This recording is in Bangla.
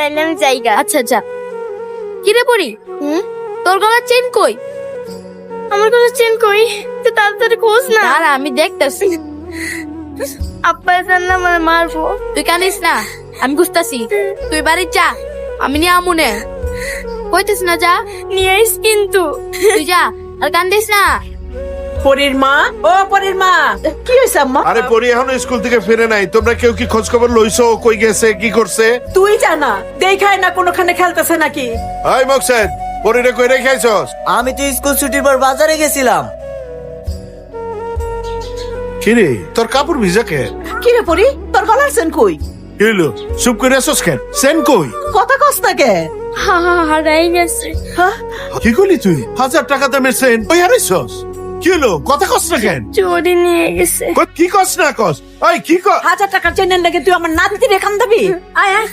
তাইলে আমি যাইগা। আচ্ছা আচ্ছা কি রে পরি তোর গলার চেন কই? আমার কথা চেন কই? তো তাড়াতাড়ি খোঁজ না। দাঁড়া আমি দেখতাছি। আব্বা জানলে আমার মারবো। তুই কানিস না, আমি বুঝতাছি। তুই বাড়ি যা, আমি নিয়ে আমুনে কইতেছ না। যা নিয়ে আইস কিন্তু। তুই যা, আর কান্দিস না। পরীর মা, ও পরীর মা, কি হয়েছে আম্মা? আরে পরি এখনো স্কুল থেকে ফিরে নাই, তোমরা কেউ কি খোঁজ খবর লইছো? কই গেছে, কি করছে? তুই জানা, দেখায় না কোনখানে খেলতেছে নাকি? এই মকসেদ, পরিরে কই রেখাইছস? আমি তো স্কুল ছুটির পর বাজারে গেছিলাম। কি রে, তোর কাপড় ভিজা কে? কি রে পরী, তোর গলার চেন কই? কি হলো, চুপ করে আসছ কেন? সেন কই? কথা কস না কে? হারাই গেছে। হ্যাঁ? কি করলি তুই? 1000 টাকা দামের সেন কই হারাইছস? কি হলো, কথা কস না কেন? চোরি নিয়ে গেছে। কি কস না কস? এই কি কস? 1000 টাকার চেনের লাগে তুই আমার নাতির এখান দিবি? আয় আয়